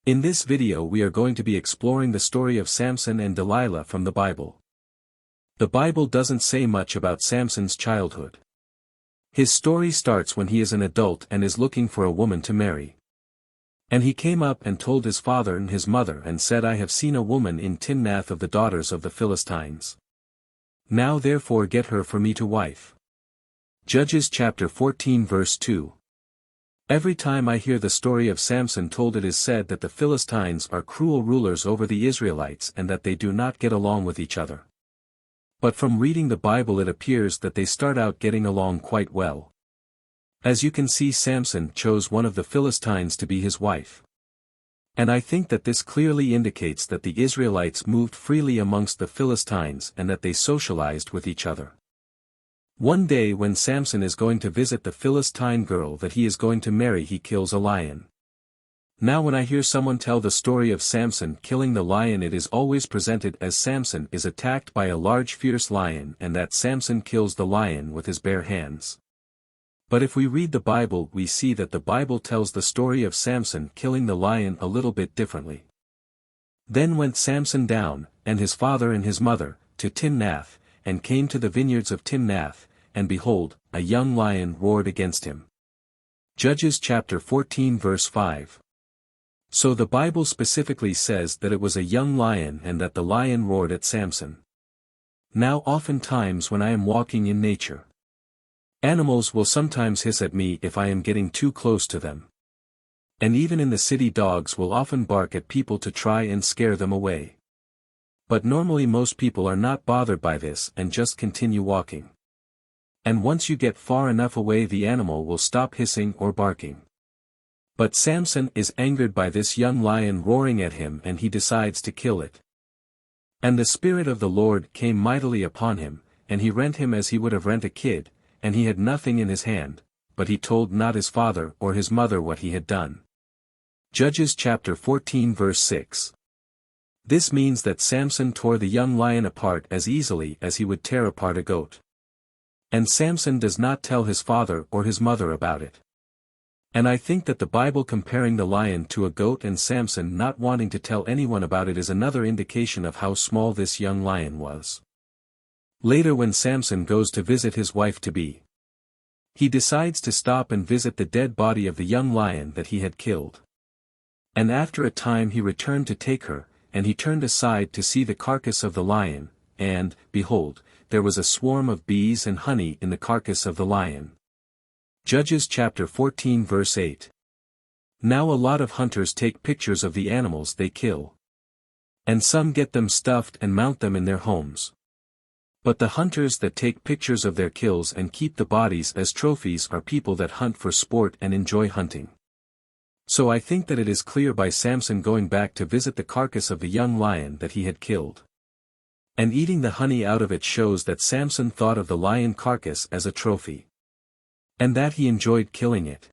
In this video we are going to be exploring the story of Samson and Delilah from the Bible. The Bible doesn't say much about Samson's childhood. His story starts when he is an adult and is looking for a woman to marry. And he came up and told his father and his mother and said, I have seen a woman in Timnath of the daughters of the Philistines. Now therefore get her for me to wife. Judges chapter 14 verse 2. Every time I hear the story of Samson told, it is said that the Philistines are cruel rulers over the Israelites and that they do not get along with each other. But from reading the Bible it appears that they start out getting along quite well. As you can see, Samson chose one of the Philistines to be his wife. And I think that this clearly indicates that the Israelites moved freely amongst the Philistines and that they socialized with each other. One day when Samson is going to visit the Philistine girl that he is going to marry, he kills a lion. Now when I hear someone tell the story of Samson killing the lion, it is always presented as Samson is attacked by a large fierce lion and that Samson kills the lion with his bare hands. But if we read the Bible, we see that the Bible tells the story of Samson killing the lion a little bit differently. Then went Samson down, and his father and his mother, to Timnath, and came to the vineyards of Timnath, and behold, a young lion roared against him. Judges chapter 14 verse 5. So the Bible specifically says that it was a young lion and that the lion roared at Samson. Now oftentimes when I am walking in nature, animals will sometimes hiss at me if I am getting too close to them. And even in the city, dogs will often bark at people to try and scare them away. But normally most people are not bothered by this and just continue walking. And once you get far enough away, the animal will stop hissing or barking. But Samson is angered by this young lion roaring at him and he decides to kill it. And the Spirit of the Lord came mightily upon him, and he rent him as he would have rent a kid, and he had nothing in his hand, but he told not his father or his mother what he had done. Judges chapter 14 verse 6. This means that Samson tore the young lion apart as easily as he would tear apart a goat. And Samson does not tell his father or his mother about it. And I think that the Bible comparing the lion to a goat and Samson not wanting to tell anyone about it is another indication of how small this young lion was. Later when Samson goes to visit his wife-to-be, he decides to stop and visit the dead body of the young lion that he had killed. And after a time he returned to take her, and he turned aside to see the carcass of the lion, and, behold, there was a swarm of bees and honey in the carcass of the lion. Judges chapter 14 verse 8. Now a lot of hunters take pictures of the animals they kill. And some get them stuffed and mount them in their homes. But the hunters that take pictures of their kills and keep the bodies as trophies are people that hunt for sport and enjoy hunting. So I think that it is clear by Samson going back to visit the carcass of the young lion that he had killed. And eating the honey out of it shows that Samson thought of the lion carcass as a trophy. And that he enjoyed killing it.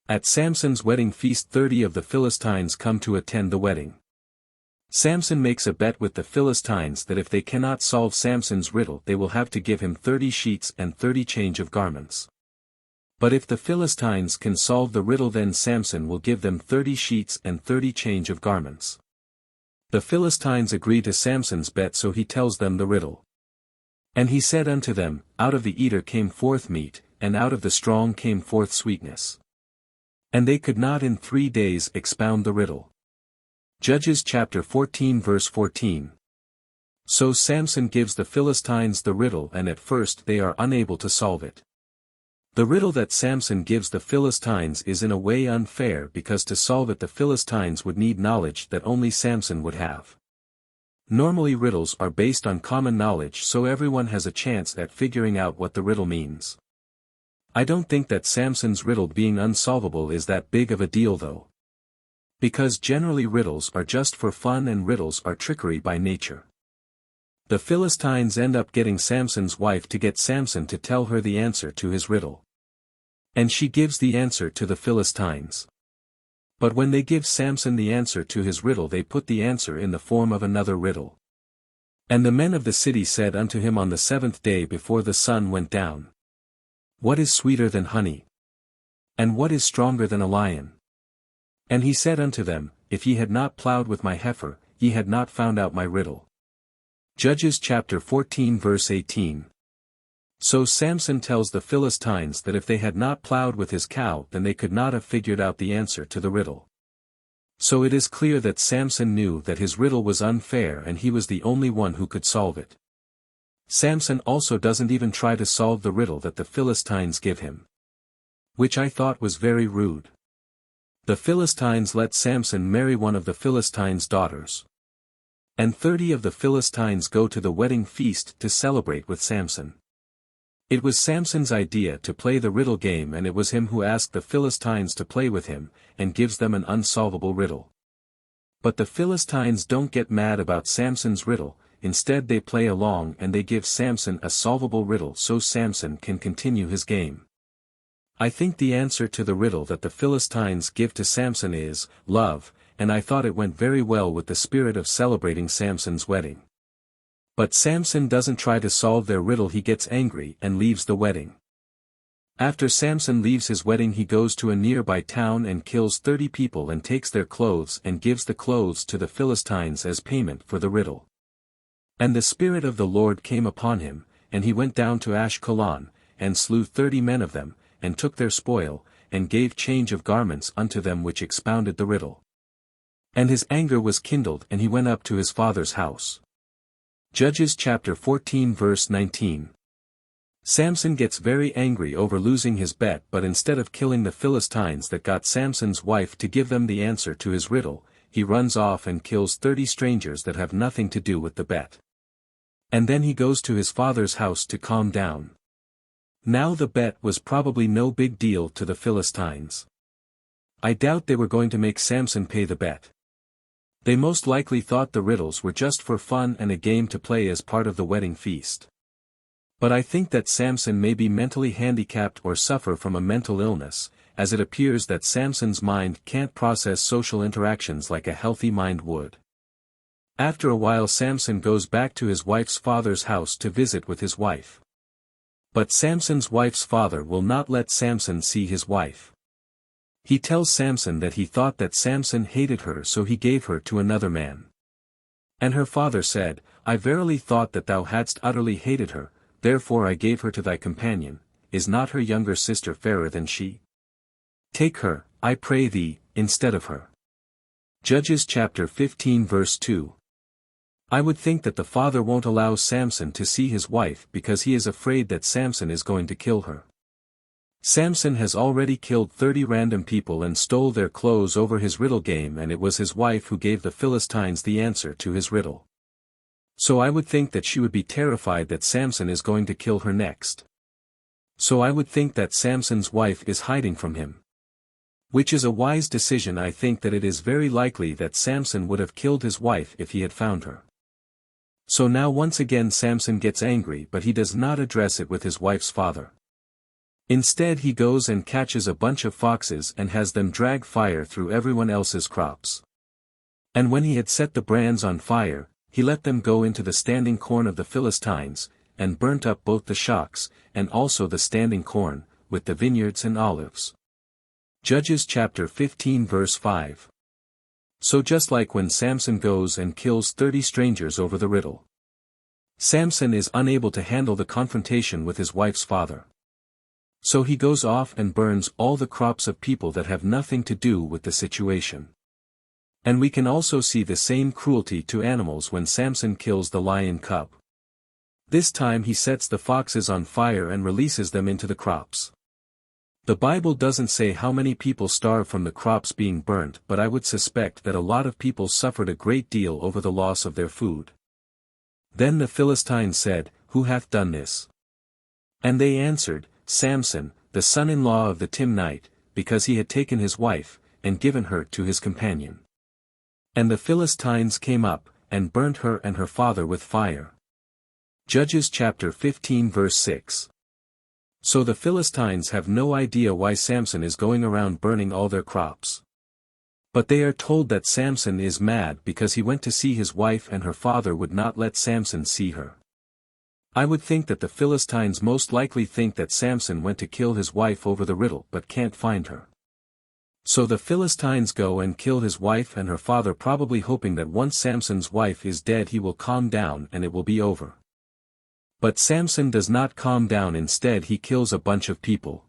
At Samson's wedding feast 30 of the Philistines come to attend the wedding. Samson makes a bet with the Philistines that if they cannot solve Samson's riddle they will have to give him 30 sheets and 30 change of garments. But if the Philistines can solve the riddle, then Samson will give them 30 sheets and 30 change of garments. The Philistines agree to Samson's bet, so he tells them the riddle. And he said unto them, Out of the eater came forth meat, and out of the strong came forth sweetness. And they could not in 3 days expound the riddle. Judges chapter 14 verse 14. So Samson gives the Philistines the riddle, and at first they are unable to solve it. The riddle that Samson gives the Philistines is in a way unfair, because to solve it the Philistines would need knowledge that only Samson would have. Normally riddles are based on common knowledge, so everyone has a chance at figuring out what the riddle means. I don't think that Samson's riddle being unsolvable is that big of a deal though. Because generally riddles are just for fun and riddles are trickery by nature. The Philistines end up getting Samson's wife to get Samson to tell her the answer to his riddle. And she gives the answer to the Philistines. But when they give Samson the answer to his riddle, they put the answer in the form of another riddle. And the men of the city said unto him on the 7th day before the sun went down, What is sweeter than honey? And what is stronger than a lion? And he said unto them, if ye had not plowed with my heifer, ye had not found out my riddle. Judges chapter 14 verse 18. So Samson tells the Philistines that if they had not plowed with his cow then they could not have figured out the answer to the riddle. So it is clear that Samson knew that his riddle was unfair and he was the only one who could solve it. Samson also doesn't even try to solve the riddle that the Philistines give him, which I thought was very rude. The Philistines let Samson marry one of the Philistines' daughters. And 30 of the Philistines go to the wedding feast to celebrate with Samson. It was Samson's idea to play the riddle game, and it was him who asked the Philistines to play with him, and gives them an unsolvable riddle. But the Philistines don't get mad about Samson's riddle, instead they play along and they give Samson a solvable riddle so Samson can continue his game. I think the answer to the riddle that the Philistines give to Samson is, love, and I thought it went very well with the spirit of celebrating Samson's wedding. But Samson doesn't try to solve their riddle, he gets angry and leaves the wedding. After Samson leaves his wedding he goes to a nearby town and kills 30 people and takes their clothes and gives the clothes to the Philistines as payment for the riddle. And the Spirit of the Lord came upon him, and he went down to Ashkelon, and slew 30 men of them, and took their spoil, and gave change of garments unto them which expounded the riddle. And his anger was kindled and he went up to his father's house. Judges chapter 14 verse 19. Samson gets very angry over losing his bet, but instead of killing the Philistines that got Samson's wife to give them the answer to his riddle, he runs off and kills 30 strangers that have nothing to do with the bet. And then he goes to his father's house to calm down. Now the bet was probably no big deal to the Philistines. I doubt they were going to make Samson pay the bet. They most likely thought the riddles were just for fun and a game to play as part of the wedding feast. But I think that Samson may be mentally handicapped or suffer from a mental illness, as it appears that Samson's mind can't process social interactions like a healthy mind would. After a while Samson goes back to his wife's father's house to visit with his wife. But Samson's wife's father will not let Samson see his wife. He tells Samson that he thought that Samson hated her, so he gave her to another man. And her father said, I verily thought that thou hadst utterly hated her, therefore I gave her to thy companion. Is not her younger sister fairer than she? Take her, I pray thee, instead of her. Judges chapter 15 verse 2. I would think that the father won't allow Samson to see his wife because he is afraid that Samson is going to kill her. Samson has already killed 30 random people and stole their clothes over his riddle game, and it was his wife who gave the Philistines the answer to his riddle. So I would think that she would be terrified that Samson is going to kill her next. So I would think that Samson's wife is hiding from him. Which is a wise decision. I think that it is very likely that Samson would have killed his wife if he had found her. So now once again Samson gets angry, but he does not address it with his wife's father. Instead he goes and catches a bunch of foxes and has them drag fire through everyone else's crops. And when he had set the brands on fire, he let them go into the standing corn of the Philistines, and burnt up both the shocks, and also the standing corn, with the vineyards and olives. Judges chapter 15 verse 5. So just like when Samson goes and kills 30 strangers over the riddle, Samson is unable to handle the confrontation with his wife's father. So he goes off and burns all the crops of people that have nothing to do with the situation. And we can also see the same cruelty to animals when Samson kills the lion cub. This time he sets the foxes on fire and releases them into the crops. The Bible doesn't say how many people starve from the crops being burnt, but I would suspect that a lot of people suffered a great deal over the loss of their food. Then the Philistines said, Who hath done this? And they answered, Samson, the son-in-law of the Timnite, because he had taken his wife, and given her to his companion. And the Philistines came up, and burnt her and her father with fire. Judges chapter 15 verse 6. So the Philistines have no idea why Samson is going around burning all their crops. But they are told that Samson is mad because he went to see his wife and her father would not let Samson see her. I would think that the Philistines most likely think that Samson went to kill his wife over the riddle but can't find her. So the Philistines go and kill his wife and her father, probably hoping that once Samson's wife is dead he will calm down and it will be over. But Samson does not calm down, instead he kills a bunch of people.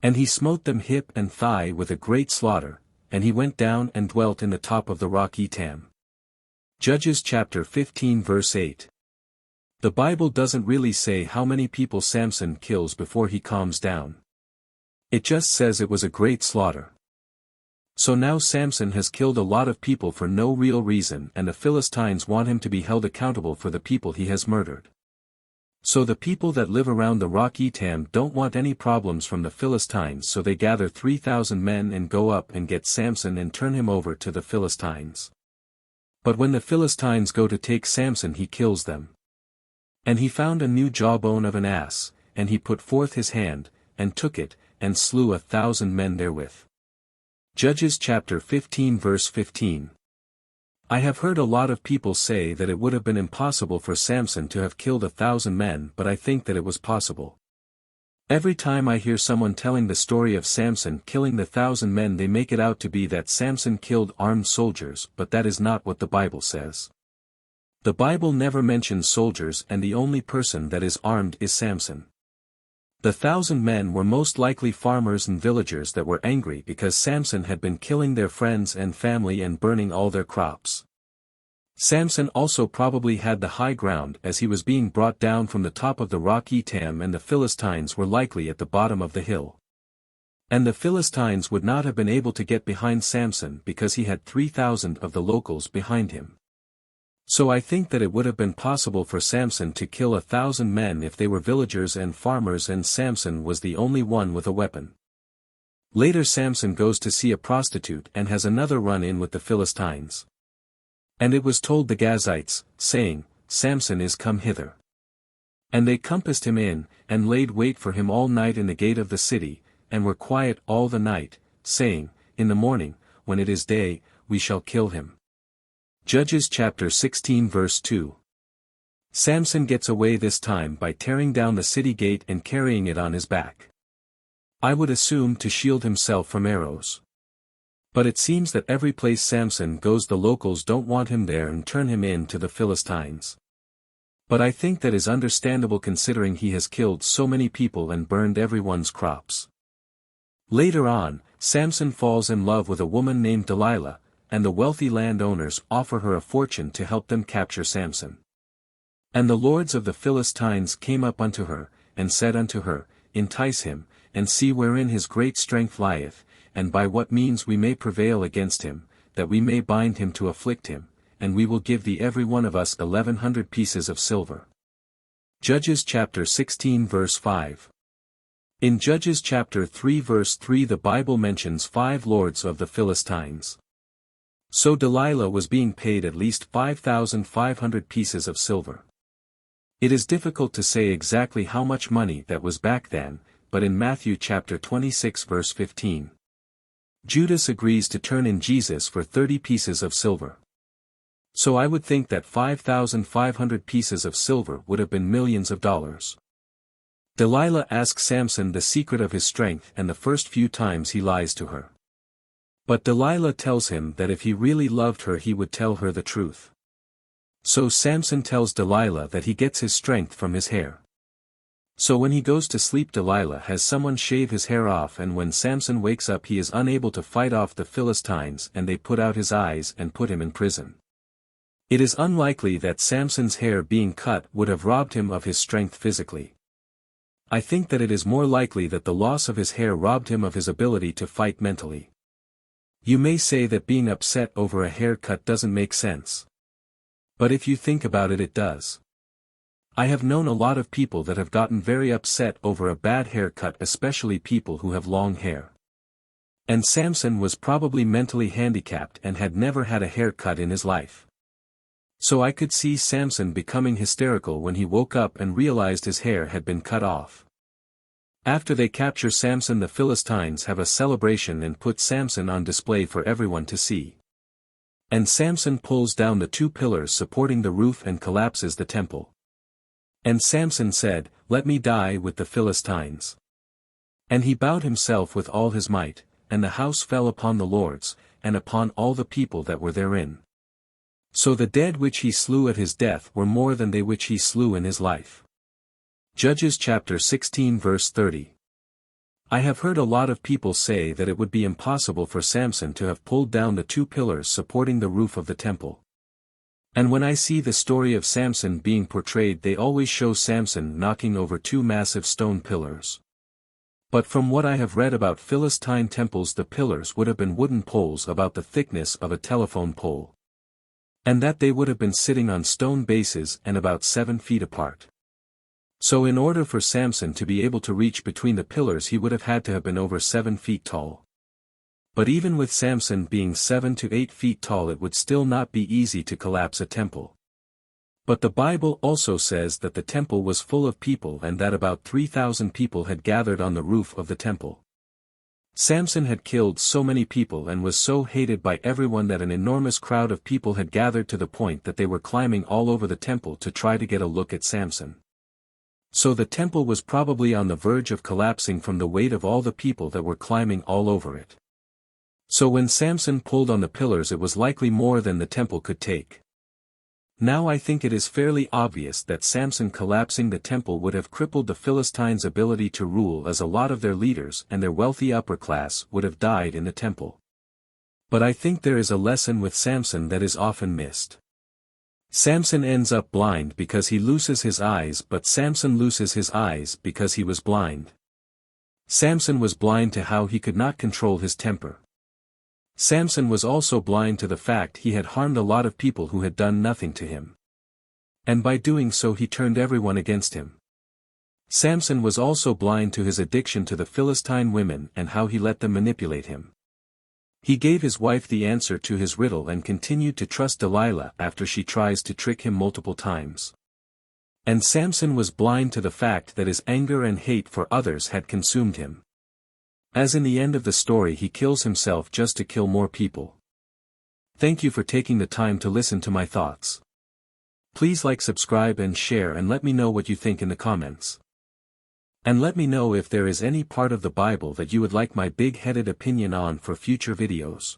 And he smote them hip and thigh with a great slaughter, and he went down and dwelt in the top of the rock Etam. Judges chapter 15 verse 8. The Bible doesn't really say how many people Samson kills before he calms down. It just says it was a great slaughter. So now Samson has killed a lot of people for no real reason, and the Philistines want him to be held accountable for the people he has murdered. So the people that live around the rock Etam don't want any problems from the Philistines, so they gather 3,000 men and go up and get Samson and turn him over to the Philistines. But when the Philistines go to take Samson, he kills them. And he found a new jawbone of an ass, and he put forth his hand, and took it, and slew 1,000 men therewith. Judges chapter 15 verse 15. I have heard a lot of people say that it would have been impossible for Samson to have killed 1,000 men, but I think that it was possible. Every time I hear someone telling the story of Samson killing the 1,000 men, they make it out to be that Samson killed armed soldiers, but that is not what the Bible says. The Bible never mentions soldiers, and the only person that is armed is Samson. The 1,000 men were most likely farmers and villagers that were angry because Samson had been killing their friends and family and burning all their crops. Samson also probably had the high ground as he was being brought down from the top of the rock Etam, and the Philistines were likely at the bottom of the hill. And the Philistines would not have been able to get behind Samson because he had 3,000 of the locals behind him. So I think that it would have been possible for Samson to kill 1,000 men if they were villagers and farmers, and Samson was the only one with a weapon. Later Samson goes to see a prostitute and has another run-in with the Philistines. And it was told the Gazites, saying, Samson is come hither. And they compassed him in, and laid wait for him all night in the gate of the city, and were quiet all the night, saying, In the morning, when it is day, we shall kill him. Judges chapter 16 verse 2. Samson gets away this time by tearing down the city gate and carrying it on his back. I would assume to shield himself from arrows. But it seems that every place Samson goes the locals don't want him there and turn him in to the Philistines. But I think that is understandable considering he has killed so many people and burned everyone's crops. Later on, Samson falls in love with a woman named Delilah, and the wealthy landowners offer her a fortune to help them capture Samson. And the lords of the Philistines came up unto her, and said unto her, Entice him, and see wherein his great strength lieth, and by what means we may prevail against him, that we may bind him to afflict him, and we will give thee every one of us 1,100 pieces of silver. Judges chapter 16 verse 5. In Judges chapter 3 verse 3 the Bible mentions 5 lords of the Philistines. So Delilah was being paid at least 5,500 pieces of silver. It is difficult to say exactly how much money that was back then, but in Matthew chapter 26 verse 15. Judas agrees to turn in Jesus for 30 pieces of silver. So I would think that 5,500 pieces of silver would have been millions of dollars. Delilah asks Samson the secret of his strength, and the first few times he lies to her. But Delilah tells him that if he really loved her he would tell her the truth. So Samson tells Delilah that he gets his strength from his hair. So when he goes to sleep Delilah has someone shave his hair off, and when Samson wakes up he is unable to fight off the Philistines, and they put out his eyes and put him in prison. It is unlikely that Samson's hair being cut would have robbed him of his strength physically. I think that it is more likely that the loss of his hair robbed him of his ability to fight mentally. You may say that being upset over a haircut doesn't make sense. But if you think about it, it does. I have known a lot of people that have gotten very upset over a bad haircut, especially people who have long hair. And Samson was probably mentally handicapped and had never had a haircut in his life. So I could see Samson becoming hysterical when he woke up and realized his hair had been cut off. After they capture Samson, the Philistines have a celebration and put Samson on display for everyone to see. And Samson pulls down the 2 pillars supporting the roof and collapses the temple. And Samson said, Let me die with the Philistines. And he bowed himself with all his might, and the house fell upon the lords, and upon all the people that were therein. So the dead which he slew at his death were more than they which he slew in his life. Judges chapter 16 verse 30. I have heard a lot of people say that it would be impossible for Samson to have pulled down the 2 pillars supporting the roof of the temple. And when I see the story of Samson being portrayed, they always show Samson knocking over 2 massive stone pillars. But from what I have read about Philistine temples, the pillars would have been wooden poles about the thickness of a telephone pole. And that they would have been sitting on stone bases and about 7 feet apart. So in order for Samson to be able to reach between the pillars, he would have had to have been over 7 feet tall. But even with Samson being 7 to 8 feet tall, it would still not be easy to collapse a temple. But the Bible also says that the temple was full of people and that about 3,000 people had gathered on the roof of the temple. Samson had killed so many people and was so hated by everyone that an enormous crowd of people had gathered to the point that they were climbing all over the temple to try to get a look at Samson. So the temple was probably on the verge of collapsing from the weight of all the people that were climbing all over it. So when Samson pulled on the pillars, it was likely more than the temple could take. Now I think it is fairly obvious that Samson collapsing the temple would have crippled the Philistines' ability to rule, as a lot of their leaders and their wealthy upper class would have died in the temple. But I think there is a lesson with Samson that is often missed. Samson ends up blind because he loses his eyes, but Samson loses his eyes because he was blind. Samson was blind to how he could not control his temper. Samson was also blind to the fact he had harmed a lot of people who had done nothing to him. And by doing so he turned everyone against him. Samson was also blind to his addiction to the Philistine women and how he let them manipulate him. He gave his wife the answer to his riddle and continued to trust Delilah after she tries to trick him multiple times. And Samson was blind to the fact that his anger and hate for others had consumed him. As in the end of the story, he kills himself just to kill more people. Thank you for taking the time to listen to my thoughts. Please like, subscribe and share, and let me know what you think in the comments. And let me know if there is any part of the Bible that you would like my big-headed opinion on for future videos.